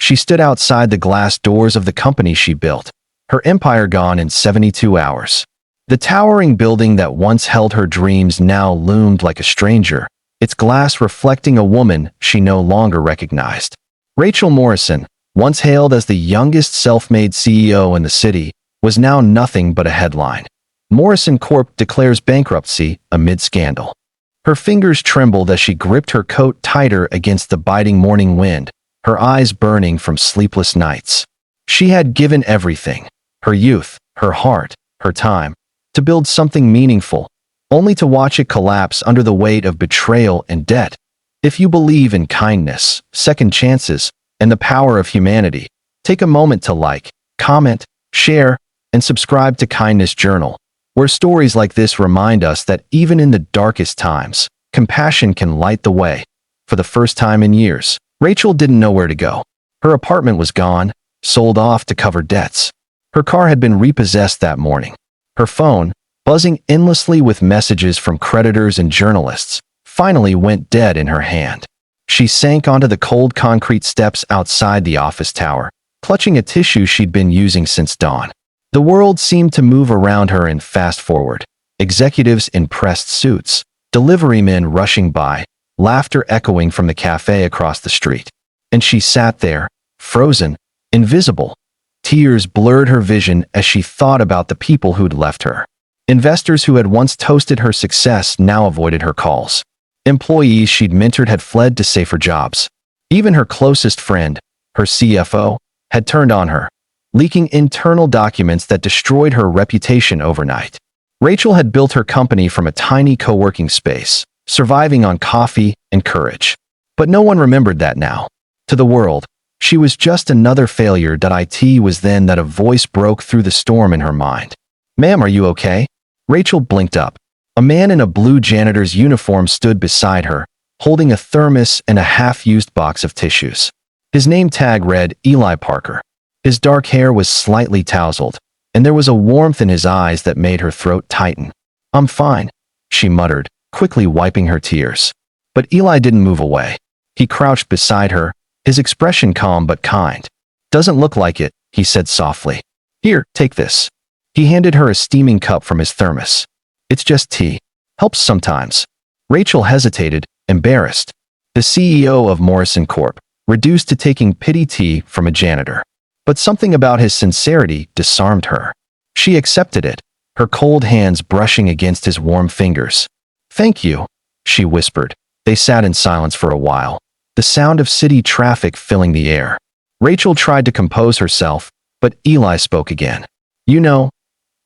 She stood outside the glass doors of the company she built, her empire gone in 72 hours. The towering building that once held her dreams now loomed like a stranger, its glass reflecting a woman she no longer recognized. Rachel Morrison, once hailed as the youngest self-made CEO in the city, was now nothing but a headline. Morrison Corp declares bankruptcy amid scandal. Her fingers trembled as she gripped her coat tighter against the biting morning wind, her eyes burning from sleepless nights. She had given everything, her youth, her heart, her time, to build something meaningful, only to watch it collapse under the weight of betrayal and debt. If you believe in kindness, second chances, and the power of humanity, take a moment to like, comment, share, and subscribe to Kindness Journal, where stories like this remind us that even in the darkest times, compassion can light the way. For the first time in years, Rachel didn't know where to go. Her apartment was gone, sold off to cover debts. Her car had been repossessed that morning. Her phone, buzzing endlessly with messages from creditors and journalists, finally went dead in her hand. She sank onto the cold concrete steps outside the office tower, clutching a tissue she'd been using since dawn. The world seemed to move around her in fast forward. Executives in pressed suits, delivery men rushing by, laughter echoing from the cafe across the street. And she sat there, frozen, invisible. Tears blurred her vision as she thought about the people who'd left her. Investors who had once toasted her success now avoided her calls. Employees she'd mentored had fled to safer jobs. Even her closest friend, her CFO, had turned on her, leaking internal documents that destroyed her reputation overnight. Rachel had built her company from a tiny co-working space, surviving on coffee and courage. But no one remembered that now. To the world, she was just another failure. It was then that a voice broke through the storm in her mind. "Ma'am, are you okay?" Rachel blinked up. A man in a blue janitor's uniform stood beside her, holding a thermos and a half-used box of tissues. His name tag read Eli Parker. His dark hair was slightly tousled, and there was a warmth in his eyes that made her throat tighten. "I'm fine," she muttered, quickly wiping her tears. But Eli didn't move away. He crouched beside her, his expression calm but kind. "Doesn't look like it," he said softly. "Here, take this." He handed her a steaming cup from his thermos. "It's just tea. Helps sometimes." Rachel hesitated, embarrassed. The CEO of Morrison Corp, reduced to taking pity tea from a janitor. But something about his sincerity disarmed her. She accepted it, her cold hands brushing against his warm fingers. "Thank you," she whispered. They sat in silence for a while, the sound of city traffic filling the air. Rachel tried to compose herself, but Eli spoke again. "You know,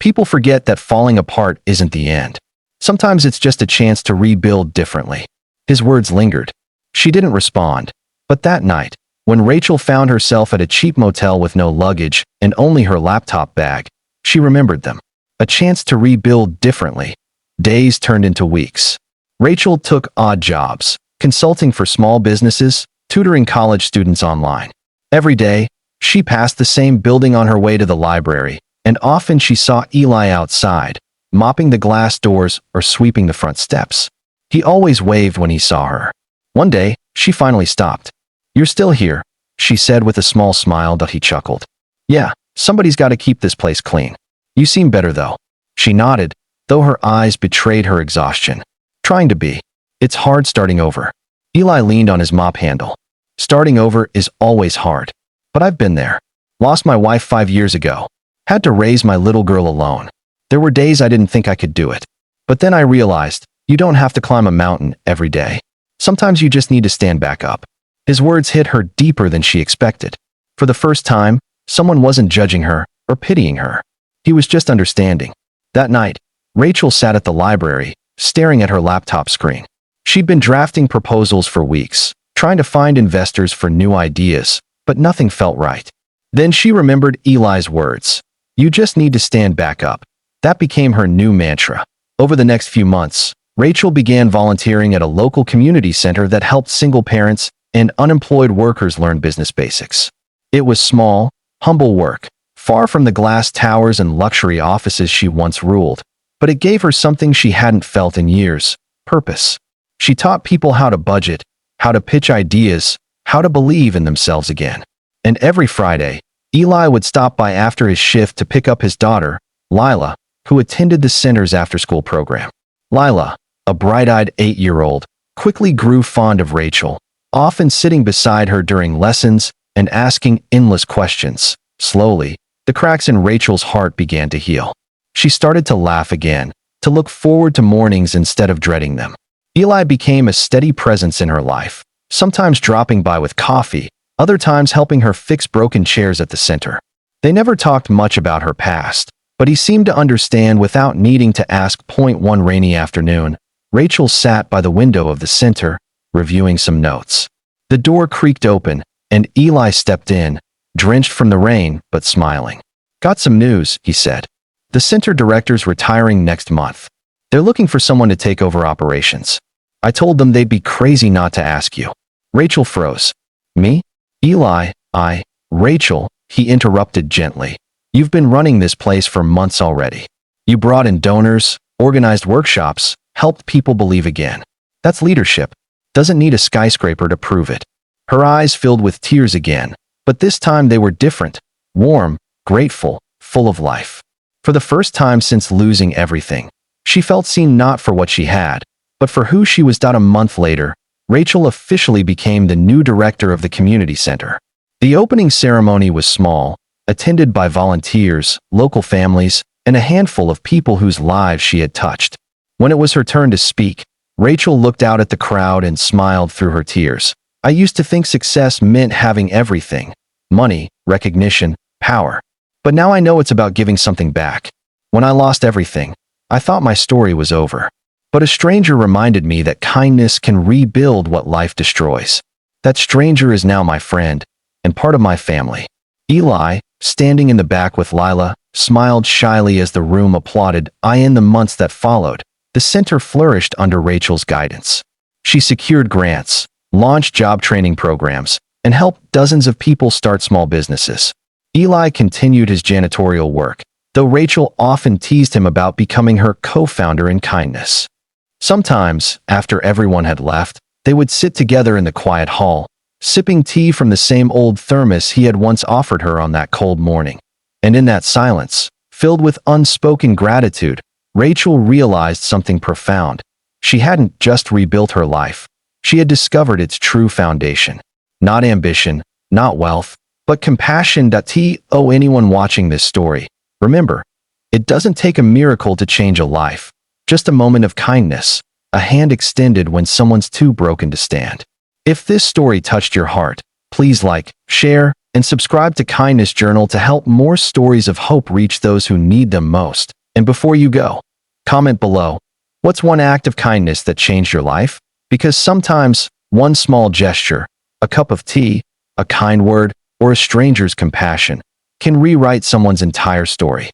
people forget that falling apart isn't the end. Sometimes it's just a chance to rebuild differently." His words lingered. She didn't respond, but that night, when Rachel found herself at a cheap motel with no luggage and only her laptop bag, she remembered them. A chance to rebuild differently. Days turned into weeks. Rachel took odd jobs, consulting for small businesses, tutoring college students online. Every day, she passed the same building on her way to the library, and often she saw Eli outside, mopping the glass doors or sweeping the front steps. He always waved when he saw her. One day, she finally stopped. "You're still here," she said with a small smile. He chuckled. "Yeah, somebody's got to keep this place clean. You seem better though." She nodded, though her eyes betrayed her exhaustion. "Trying to be. It's hard starting over." Eli leaned on his mop handle. "Starting over is always hard. But I've been there. Lost my wife 5 years ago. Had to raise my little girl alone. There were days I didn't think I could do it. But then I realized, you don't have to climb a mountain every day. Sometimes you just need to stand back up." His words hit her deeper than she expected. For the first time, someone wasn't judging her or pitying her. He was just understanding. That night, Rachel sat at the library, staring at her laptop screen. She'd been drafting proposals for weeks, trying to find investors for new ideas, but nothing felt right. Then she remembered Eli's words. "You just need to stand back up." That became her new mantra. Over the next few months, Rachel began volunteering at a local community center that helped single parents and unemployed workers learn business basics. It was small, humble work, far from the glass towers and luxury offices she once ruled, but it gave her something she hadn't felt in years: purpose. She taught people how to budget, how to pitch ideas, how to believe in themselves again. And every Friday, Eli would stop by after his shift to pick up his daughter, Lila, who attended the center's after-school program. Lila, a bright-eyed 8-year-old, quickly grew fond of Rachel, often sitting beside her during lessons and asking endless questions. Slowly, the cracks in Rachel's heart began to heal. She started to laugh again, to look forward to mornings instead of dreading them. Eli became a steady presence in her life, sometimes dropping by with coffee, other times helping her fix broken chairs at the center. They never talked much about her past, but he seemed to understand without needing to ask. One rainy afternoon, Rachel sat by the window of the center, reviewing some notes. The door creaked open, and Eli stepped in, drenched from the rain, but smiling. "Got some news," he said. "The center director's retiring next month. They're looking for someone to take over operations. I told them they'd be crazy not to ask you." Rachel froze. "Me? Eli, Rachel," he interrupted gently. "You've been running this place for months already. You brought in donors, organized workshops, helped people believe again. That's leadership. Doesn't need a skyscraper to prove it." Her eyes filled with tears again, but this time they were different, warm, grateful, full of life. For the first time since losing everything, she felt seen not for what she had, but for who she was. A month later, Rachel officially became the new director of the community center. The opening ceremony was small, attended by volunteers, local families, and a handful of people whose lives she had touched. When it was her turn to speak, Rachel looked out at the crowd and smiled through her tears. "I used to think success meant having everything: money, recognition, power. But now I know it's about giving something back. When I lost everything, I thought my story was over. But a stranger reminded me that kindness can rebuild what life destroys. That stranger is now my friend, and part of my family." Eli, standing in the back with Lila, smiled shyly as the room applauded. In the months that followed, the center flourished under Rachel's guidance. She secured grants, launched job training programs, and helped dozens of people start small businesses. Eli continued his janitorial work, though Rachel often teased him about becoming her co-founder in kindness. Sometimes, after everyone had left, they would sit together in the quiet hall, sipping tea from the same old thermos he had once offered her on that cold morning. And in that silence, filled with unspoken gratitude, Rachel realized something profound. She hadn't just rebuilt her life. She had discovered its true foundation. Not ambition, not wealth, but compassion. Anyone watching this story, remember, it doesn't take a miracle to change a life. Just a moment of kindness, a hand extended when someone's too broken to stand. If this story touched your heart, please like, share, and subscribe to Kindness Journal to help more stories of hope reach those who need them most. And before you go, comment below, what's one act of kindness that changed your life? Because sometimes, one small gesture, a cup of tea, a kind word, or a stranger's compassion can rewrite someone's entire story.